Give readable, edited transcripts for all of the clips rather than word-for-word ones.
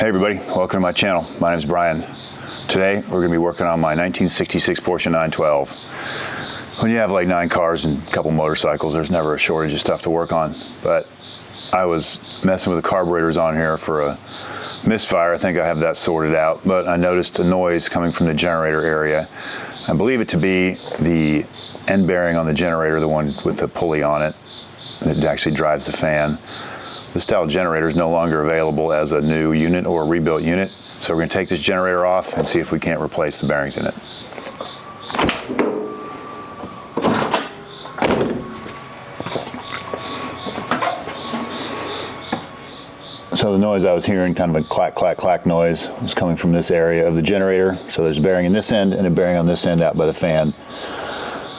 Hey everybody, welcome to my channel. My name is Brian. Today we're going to be working on my 1966 Porsche 912. When you have like 9 cars and a couple motorcycles, there's never a shortage of stuff to work on. But I was messing with the carburetors on here for a misfire. I think I have that sorted out, but I noticed a noise coming from the generator area. I believe it to be the end bearing on the generator, the one with the pulley on it that actually drives the fan. This style generator is no longer available as a new unit or a rebuilt unit, so we're going to take this generator off and see if we can't replace the bearings in it. So the noise I was hearing, kind of a clack, clack, clack noise, was coming from this area of the generator. So there's a bearing in this end and a bearing on this end out by the fan.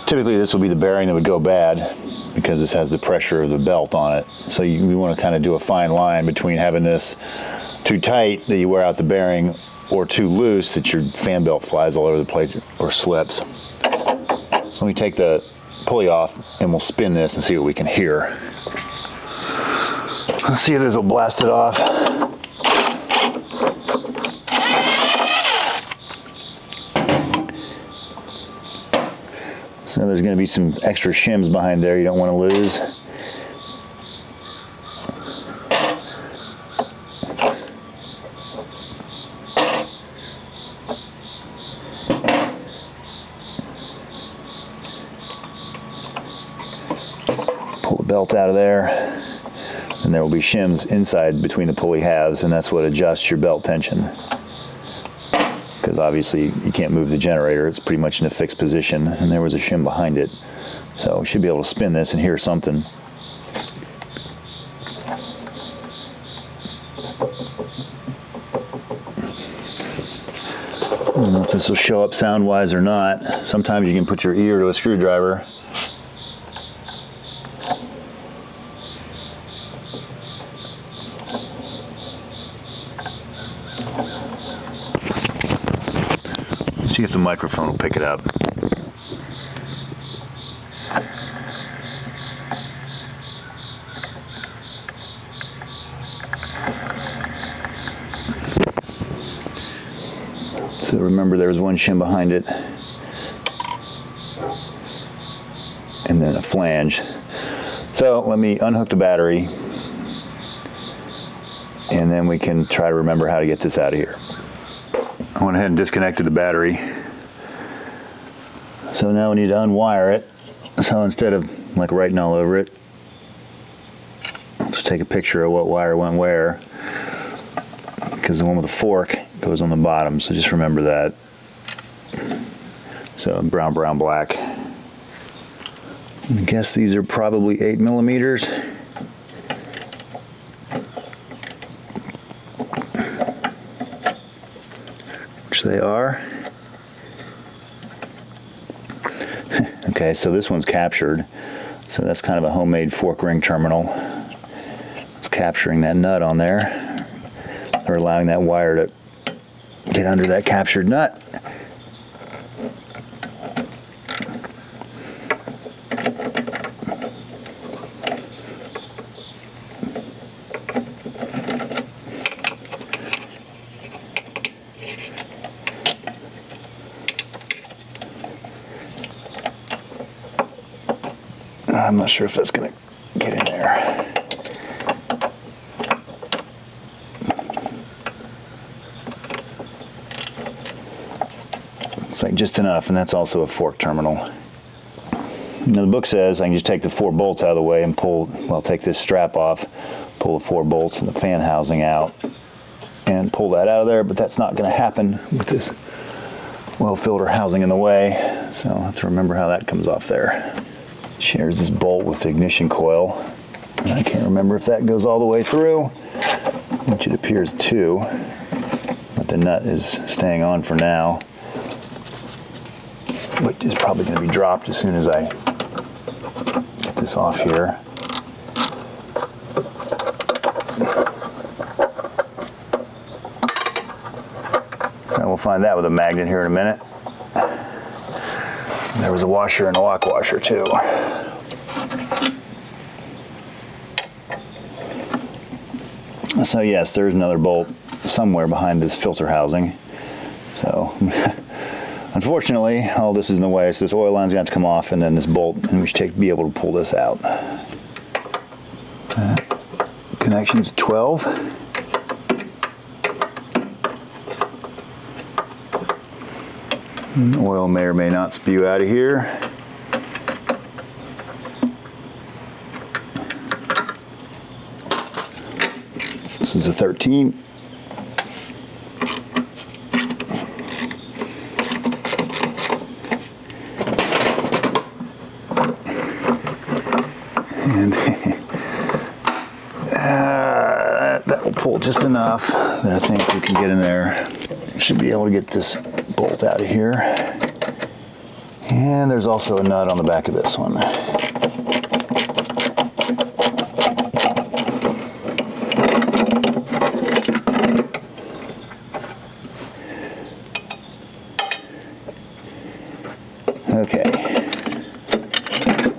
Typically this will be the bearing that would go bad, because this has the pressure of the belt on it. So we want to kind of do a fine line between having this too tight that you wear out the bearing, or too loose that your fan belt flies all over the place or slips. So let me take the pulley off and we'll spin this and see what we can hear. Let's see if this will blast it off. So there's going to be some extra shims behind there you don't want to lose. Pull the belt out of there, and there will be shims inside between the pulley halves, and that's what adjusts your belt tension. Because obviously you can't move the generator, it's pretty much in a fixed position, and there was a shim behind it. So we should be able to spin this and hear something. I don't know if this will show up sound-wise or not. Sometimes you can put your ear to a screwdriver. See if the microphone will pick it up. So remember, there was one shim behind it, and then a flange. So let me unhook the battery, and then we can try to remember how to get this out of here. I went ahead and disconnected the battery. So now we need to unwire it. So instead of like writing all over it, I'll just take a picture of what wire went where, because the one with the fork goes on the bottom, so just remember that. So brown, brown, black. I guess these are probably 8 millimeters. Which they are. Okay, so this one's captured. So that's kind of a homemade fork ring terminal. It's capturing that nut on there, or allowing that wire to get under that captured nut. I'm not sure if that's going to get in there. It's like just enough, and that's also a fork terminal. Now the book says I can just take the 4 bolts out of the way and pull, well, take this strap off, pull the 4 bolts and the fan housing out, and pull that out of there, but that's not going to happen with this oil filter housing in the way, so I'll have to remember how that comes off there. Shares this bolt with the ignition coil. I can't remember if that goes all the way through, which it appears to, but the nut is staying on for now, but is probably going to be dropped as soon as I get this off here. So we'll find that with a magnet here in a minute. There was a washer and a lock washer too. So yes, there's another bolt somewhere behind this filter housing. So unfortunately, all this is in the way, so this oil line's going to have to come off, and then this bolt, and we should be able to pull this out. Connection's 12. Oil may or may not spew out of here. This is a 13. And that will pull just enough that I think we can get in there. Should be able to get this bolt out of here. And there's also a nut on the back of this one. Okay.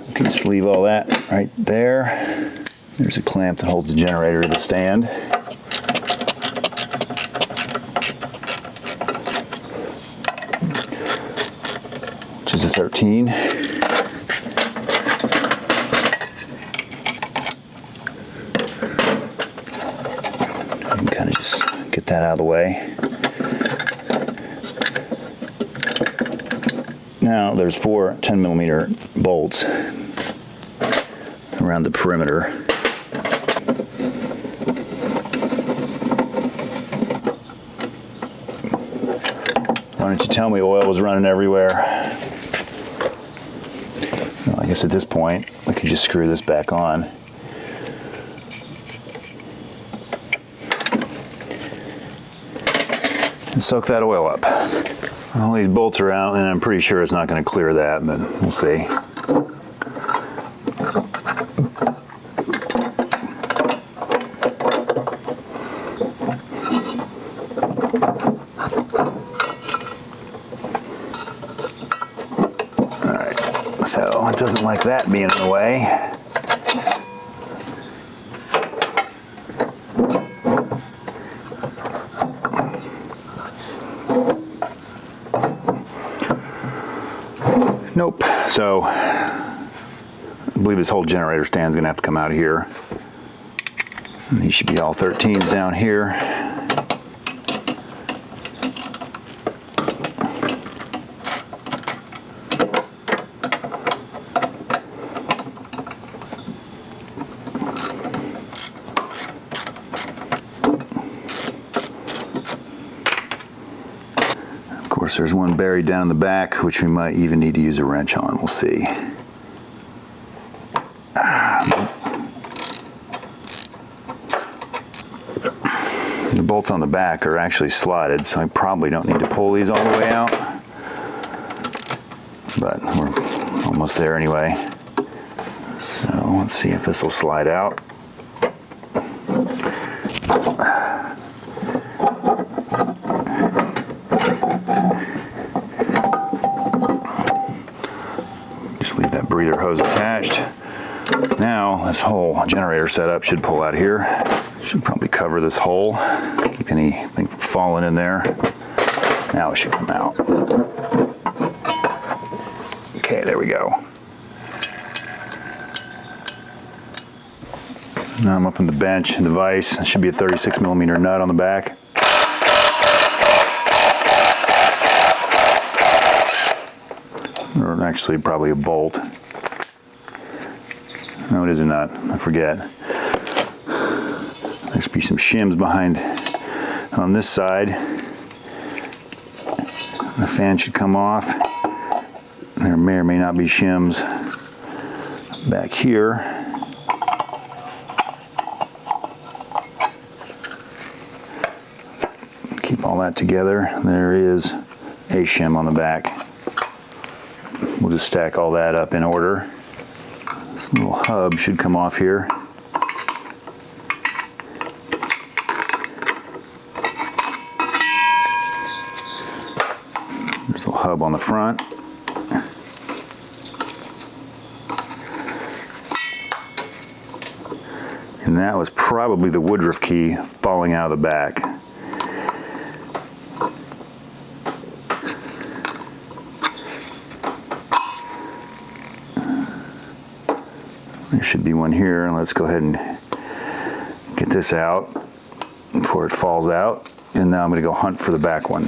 We can just leave all that right there. There's a clamp that holds the generator to the stand. Which is a 13. And kind of just get that out of the way. Now there's 4 10mm bolts around the perimeter. Why don't you tell me oil was running everywhere? Well, I guess at this point we could just screw this back on. And soak that oil up. All these bolts are out, and I'm pretty sure it's not going to clear that, but we'll see. All right, so it doesn't like that being in the way. Nope. So I believe this whole generator stand's going to have to come out of here. And these should be all 13s down here. Of course, there's one buried down in the back, which we might even need to use a wrench on. We'll see. The bolts on the back are actually slotted, so I probably don't need to pull these all the way out. But we're almost there anyway. So let's see if this will slide out. Just leave that breather hose attached. Now this whole generator setup should pull out here. Should probably cover this hole, keep anything from falling in there. Now it should come out. Okay, there we go. Now I'm up on the bench and the vise. It should be a 36mm nut on the back. Or actually probably a bolt. No, it is a nut, I forget. There should be some shims behind on this side. The fan should come off. There may or may not be shims back here. Keep all that together. There is a shim on the back. We'll just stack all that up in order. This little hub should come off here. There's a little hub on the front. And that was probably the woodruff key falling out of the back. There should be one here, and let's go ahead and get this out before it falls out. And now I'm going to go hunt for the back one.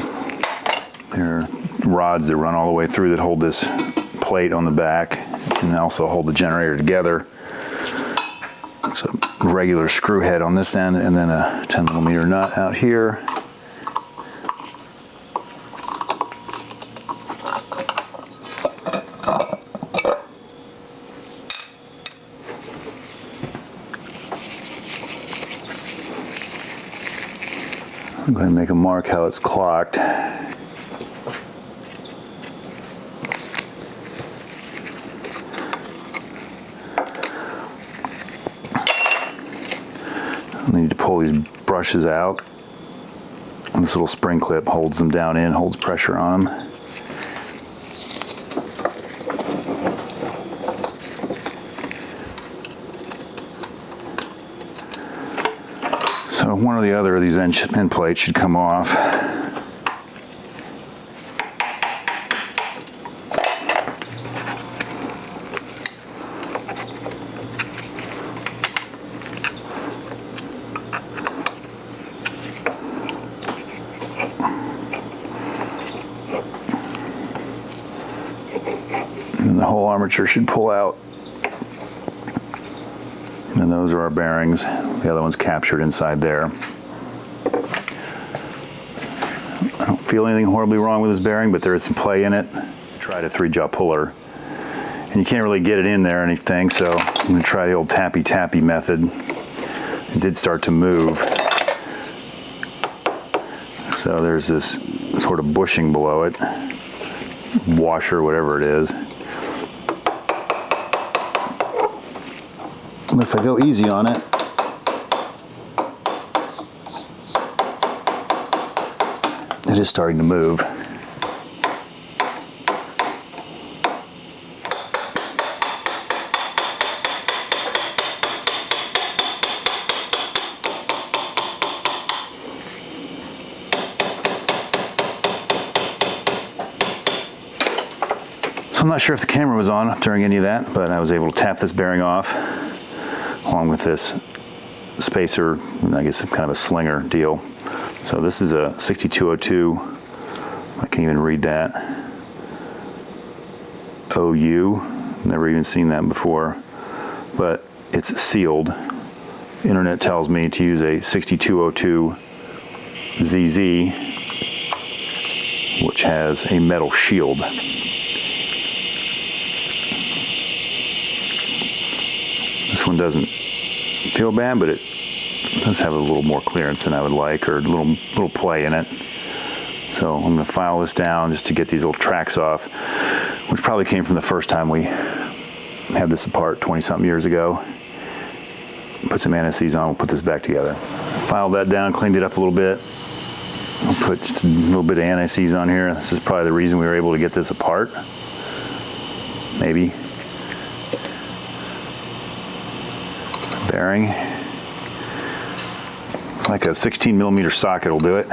There are rods that run all the way through that hold this plate on the back and also hold the generator together. It's a regular screw head on this end and then a 10mm nut out here. I'm going to make a mark how it's clocked. I need to pull these brushes out. And this little spring clip holds them down in, holds pressure on them. So one or the other of these end plates should come off. And the whole armature should pull out. And those are our bearings. The other one's captured inside there. I don't feel anything horribly wrong with this bearing, but there is some play in it. I tried a 3-jaw puller, and you can't really get it in there or anything, so I'm going to try the old tappy method. It did start to move. So there's this sort of bushing below it, washer, whatever it is. And if I go easy on it, it is starting to move. So I'm not sure if the camera was on during any of that, but I was able to tap this bearing off along with this spacer, I guess kind of a slinger deal. So this is a 6202, I can't even read that, OU, never even seen that before, but it's sealed. Internet tells me to use a 6202 ZZ, which has a metal shield. This one doesn't feel bad, but it does have a little more clearance than I would like, or a little play in it. So I'm going to file this down just to get these little tracks off, which probably came from the first time we had this apart 20-something years ago. Put some anti-seize on, we'll put this back together. Filed that down, cleaned it up a little bit. I'll put just a little bit of anti-seize on here. This is probably the reason we were able to get this apart. Maybe. Bearing. It's like a 16mm socket will do it.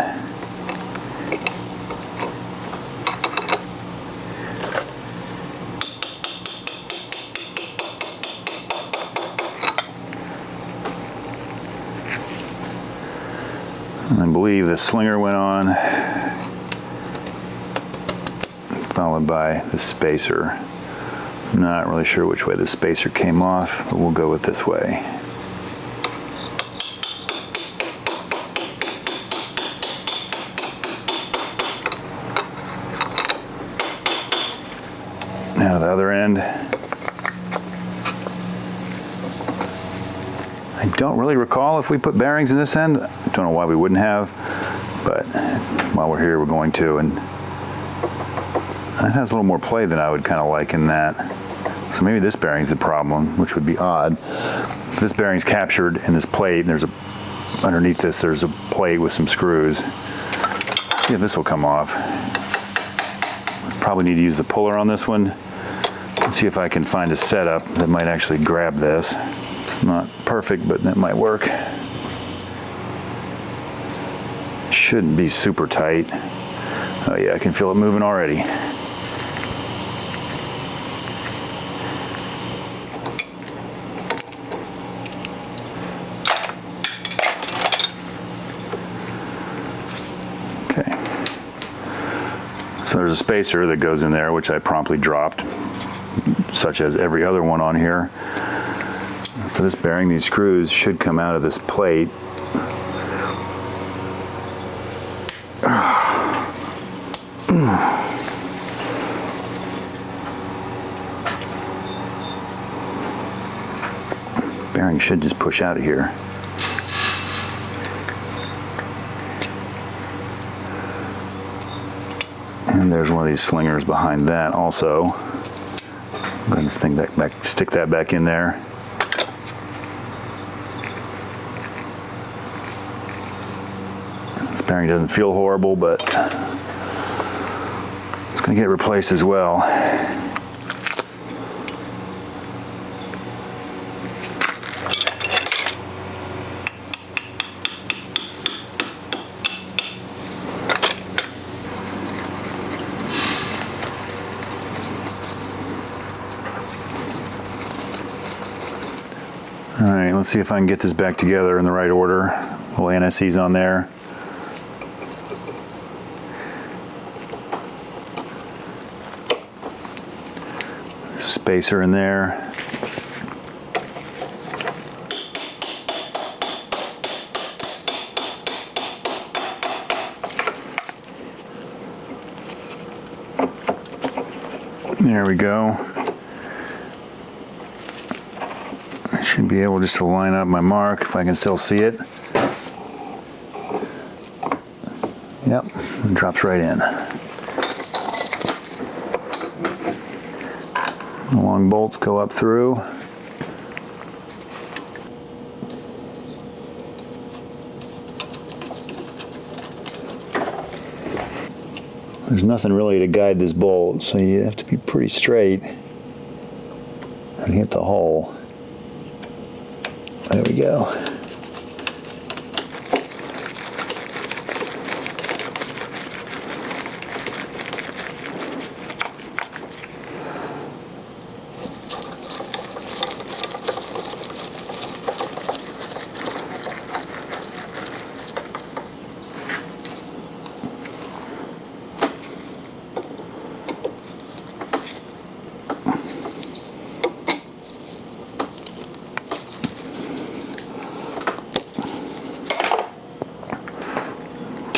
And I believe the slinger went on, followed by the spacer. Not really sure which way the spacer came off, but we'll go with this way. Now the other end. I don't really recall if we put bearings in this end. I don't know why we wouldn't have, but while we're here, we're going to. And it has a little more play than I would kind of like in that. So maybe this bearing's the problem, which would be odd. This bearing's captured in this plate, and underneath this, there's a plate with some screws. Let's see if this will come off. Probably need to use the puller on this one. Let's see if I can find a setup that might actually grab this. It's not perfect, but that might work. Shouldn't be super tight. Oh yeah, I can feel it moving already. So there's a spacer that goes in there, which I promptly dropped, such as every other one on here. For this bearing, these screws should come out of this plate. Bearing should just push out of here. And there's one of these slingers behind that also. Go ahead and stick that back in there. This bearing doesn't feel horrible, but it's going to get replaced as well. All right, let's see if I can get this back together in the right order. Little NSC's on there. Spacer in there. There we go. Should be able just to line up my mark if I can still see it. Yep, it drops right in. The long bolts go up through. There's nothing really to guide this bolt, so you have to be pretty straight and hit the hole. There we go.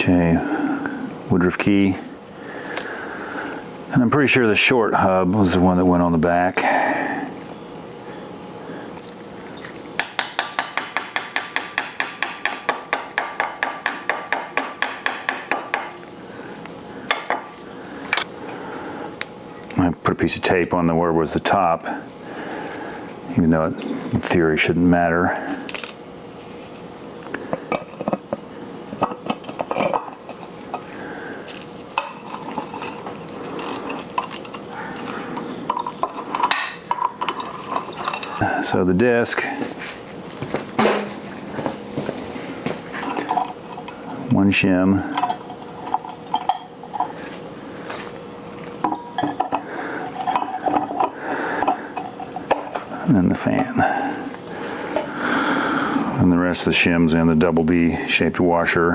Okay, woodruff key. And I'm pretty sure the short hub was the one that went on the back. I put a piece of tape on where was the top, even though it, in theory, shouldn't matter. So the disc, one shim, and then the fan, and the rest of the shims and the double D shaped washer.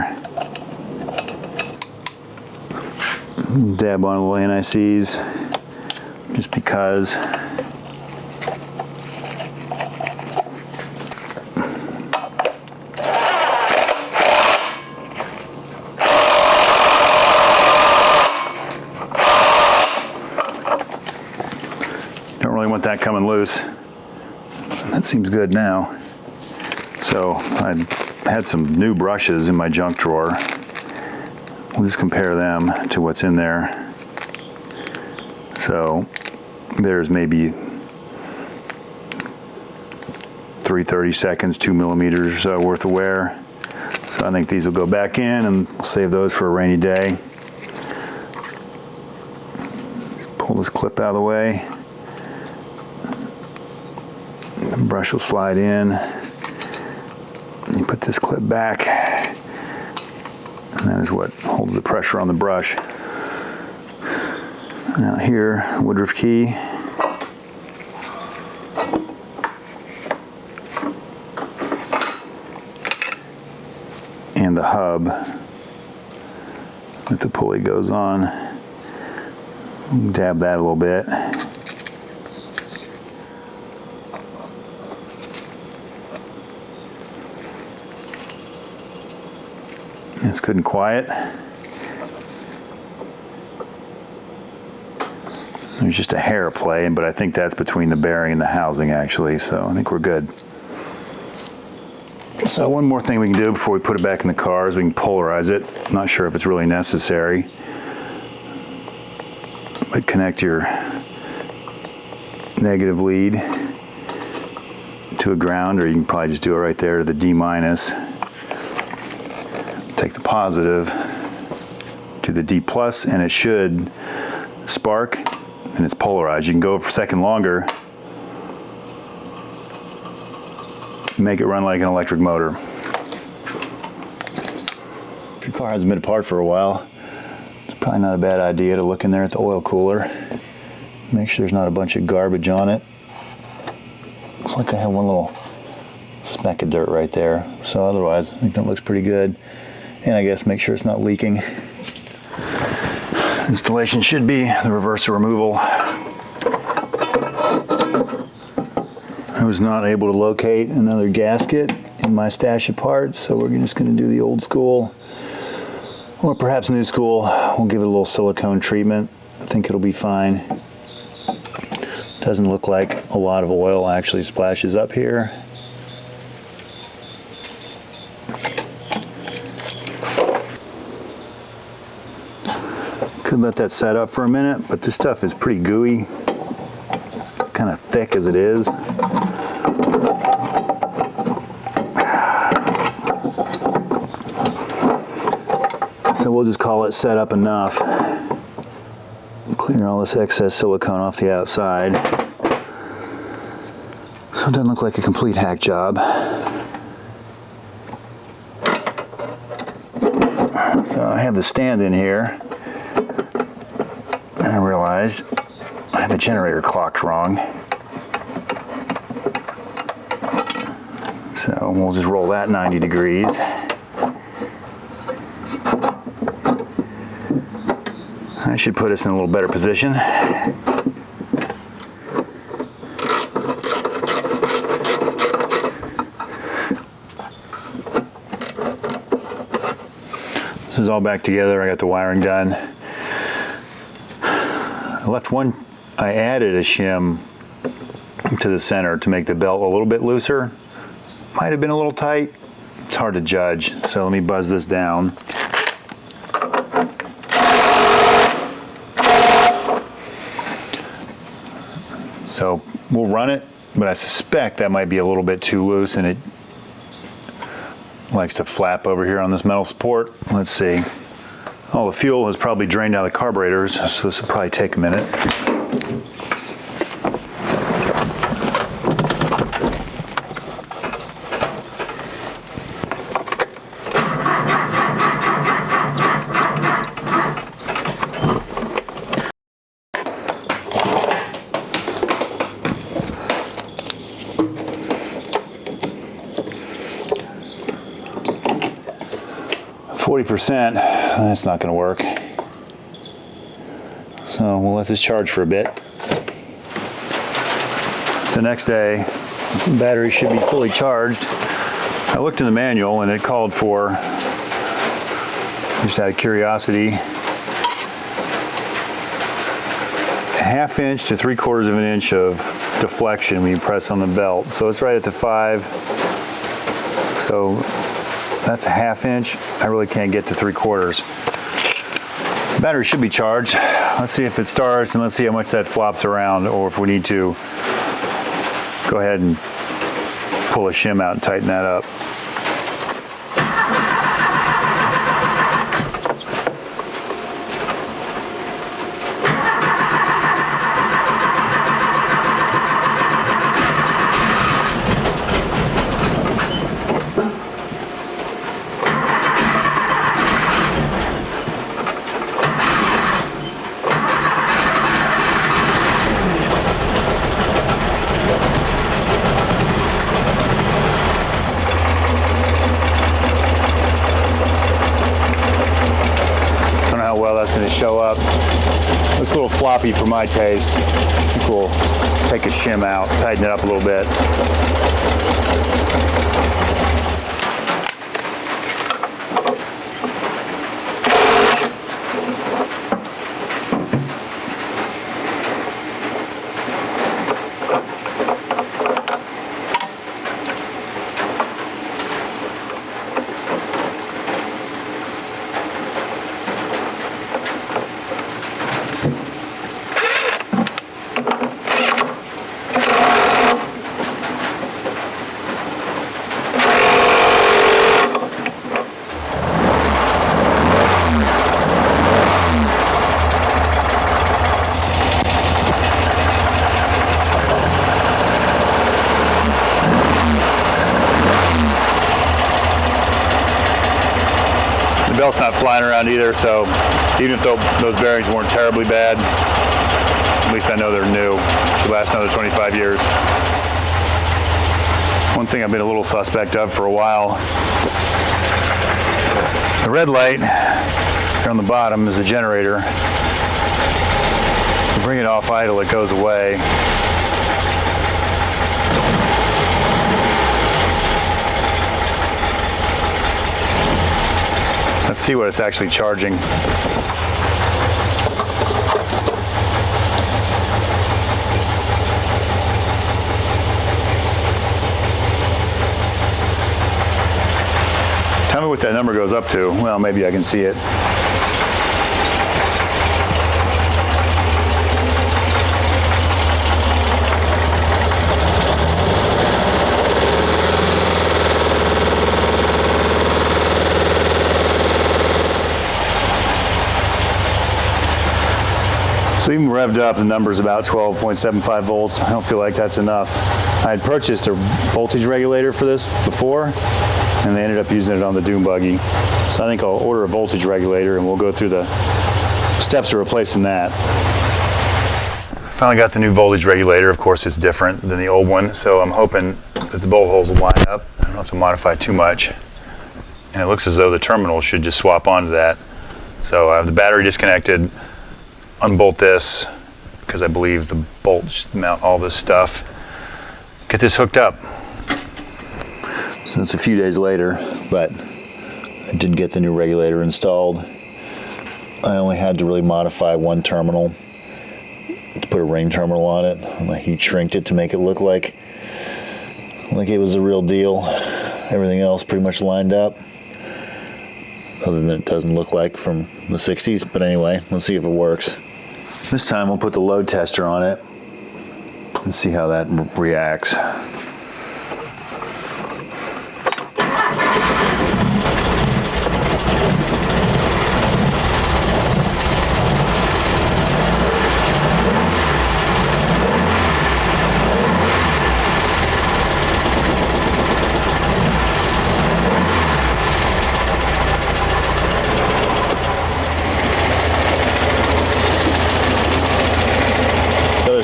Dab on little NICs just because. Don't really want that coming loose. That seems good now. So I had some new brushes in my junk drawer. We'll just compare them to what's in there. So there's maybe 3/30 seconds, 2 millimeters or so worth of wear. So I think these will go back in, and we'll save those for a rainy day. Just pull this clip out of the way. The brush will slide in. You put this clip back, and that is what holds the pressure on the brush. Now here, woodruff key. And the hub that the pulley goes on. Dab that a little bit. It's good and quiet. There's just a hair play, but I think that's between the bearing and the housing actually, so I think we're good. So one more thing we can do before we put it back in the car is we can polarize it. I'm not sure if it's really necessary. But connect your negative lead to a ground, or you can probably just do it right there to the D-. Take the positive to the D+, and it should spark, and it's polarized. You can go for a second longer, make it run like an electric motor. If your car hasn't been apart for a while, it's probably not a bad idea to look in there at the oil cooler. Make sure there's not a bunch of garbage on it. Looks like I have one little speck of dirt right there. So otherwise, I think that looks pretty good. And I guess make sure it's not leaking. Installation should be the reverser removal. I was not able to locate another gasket in my stash of parts, so we're just going to do the old school, or perhaps new school. We'll give it a little silicone treatment. I think it'll be fine. Doesn't look like a lot of oil actually splashes up here. Could let that set up for a minute, but this stuff is pretty gooey, kind of thick as it is. So we'll just call it set up enough. Clear all this excess silicone off the outside. So it doesn't look like a complete hack job. So I have the stand in here. And I realized I had the generator clocked wrong. So we'll just roll that 90 degrees. That should put us in a little better position. This is all back together. I got the wiring done. I added a shim to the center to make the belt a little bit looser. Might have been a little tight. It's hard to judge. So let me buzz this down. So we'll run it, but I suspect that might be a little bit too loose, and it likes to flap over here on this metal support. Let's see. Oh, the fuel has probably drained out of the carburetors, so this will probably take a minute. %, that's not going to work. So we'll let this charge for a bit. It's the next day. The battery should be fully charged. I looked in the manual and it called for, just out of curiosity, 1/2 inch to 3/4 of an inch of deflection when you press on the belt. So it's right at the 5. So that's a 1/2 inch. I really can't get to 3/4. The battery should be charged. Let's see if it starts, and let's see how much that flops around, or if we need to go ahead and pull a shim out and tighten that up. to show up. Looks a little floppy for my taste. I think we'll take a shim out, tighten it up a little bit. The belt's not flying around either, so even if those bearings weren't terribly bad, at least I know they're new. Should last another 25 years. One thing I've been a little suspect of for a while, the red light here on the bottom is the generator. You bring it off idle, it goes away. Let's see what it's actually charging. Tell me what that number goes up to. Well, maybe I can see it. So even revved up, the number's about 12.75 volts. I don't feel like that's enough. I had purchased a voltage regulator for this before, and they ended up using it on the dune buggy. So I think I'll order a voltage regulator and we'll go through the steps of replacing that. Finally got the new voltage regulator. Of course, it's different than the old one, so I'm hoping that the bolt holes will line up. I don't have to modify too much. And it looks as though the terminal should just swap onto that. So I have the battery disconnected. Unbolt this, because I believe the bolt should mount all this stuff. Get this hooked up. So it's a few days later, but I did get the new regulator installed. I only had to really modify one terminal to put a ring terminal on it, and I heat shrinked it to make it look like it was a real deal. Everything else pretty much lined up, other than it doesn't look like from the 60s. But anyway, let's see if it works. This time we'll put the load tester on it and see how that reacts.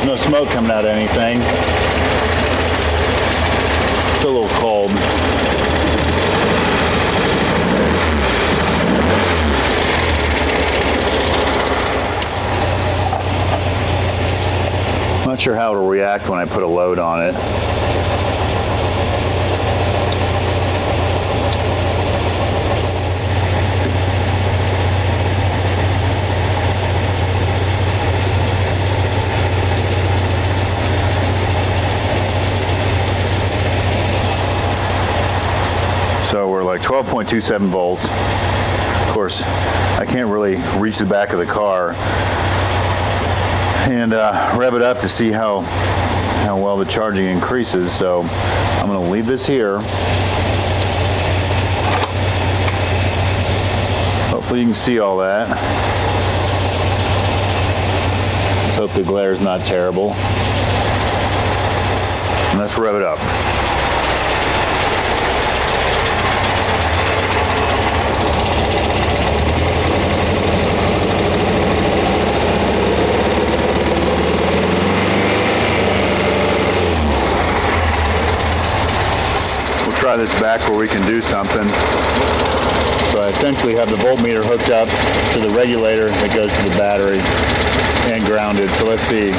No smoke coming out of anything. Still a little cold. I'm not sure how it'll react when I put a load on it. So we're like 12.27 volts. Of course, I can't really reach the back of the car and rev it up to see how well the charging increases. So I'm going to leave this here. Hopefully you can see all that. Let's hope the glare is not terrible. And let's rev it up. Try this back where we can do something. So I I essentially have the voltmeter hooked up to the regulator that goes to the battery and grounded. So let's see.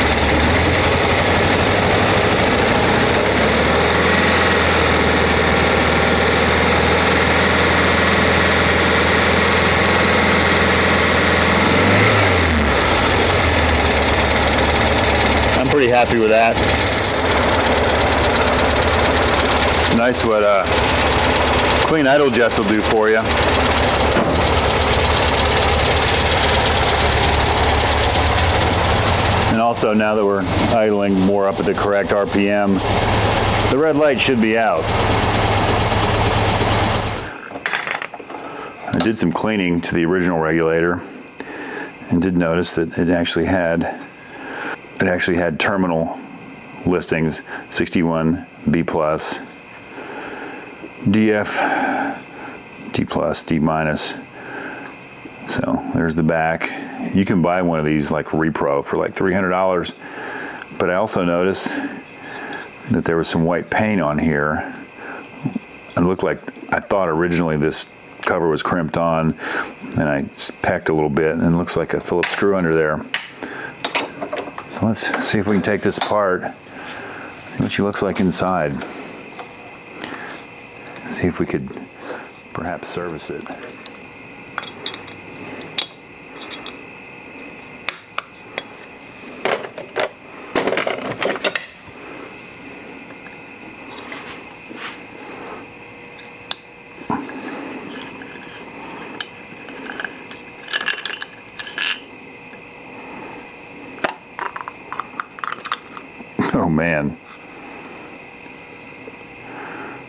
I'm pretty happy with that. It's nice what clean idle jets will do for you. And also, now that we're idling more up at the correct RPM, the red light should be out. I did some cleaning to the original regulator and did notice that it actually had terminal listings, 61, B+, DF, D+, D-. So there's the back. You can buy one of these like repro for like $300, but I also noticed that there was some white paint on here. It looked like, I thought originally this cover was crimped on, and I pecked a little bit, and it looks like a Phillips screw under there. So let's see if we can take this apart, see what she looks like inside. See if we could perhaps service it. Oh man,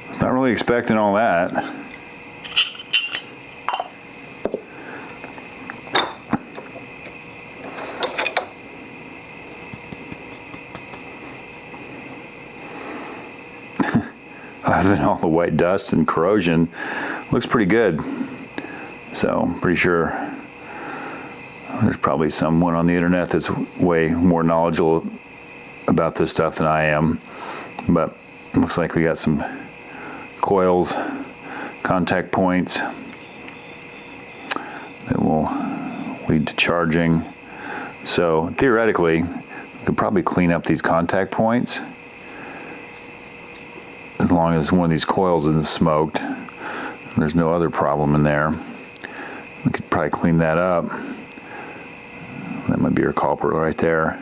I was not really expecting all that. Other than all the white dust and corrosion, looks pretty good. So I'm pretty sure there's probably someone on the internet that's way more knowledgeable about this stuff than I am, but it looks like we got some coils, contact points that will lead to charging. So theoretically, we could probably clean up these contact points as long as one of these coils isn't smoked. There's no other problem in there. We could probably clean that up. That might be our culprit right there.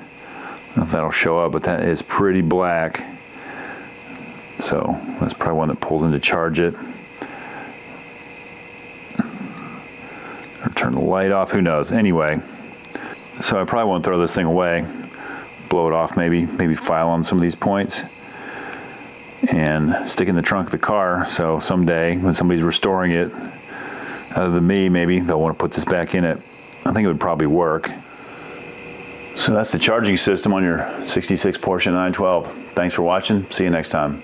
I don't know if that'll show up, but that is pretty black. So that's probably one that pulls in to charge it. Or turn the light off, who knows. Anyway, so I probably won't throw this thing away. Blow it off maybe file on some of these points and stick in the trunk of the car. So someday when somebody's restoring it, other than me, maybe they'll want to put this back in it. I think it would probably work. So that's the charging system on your 66 Porsche 912. Thanks for watching. See you next time.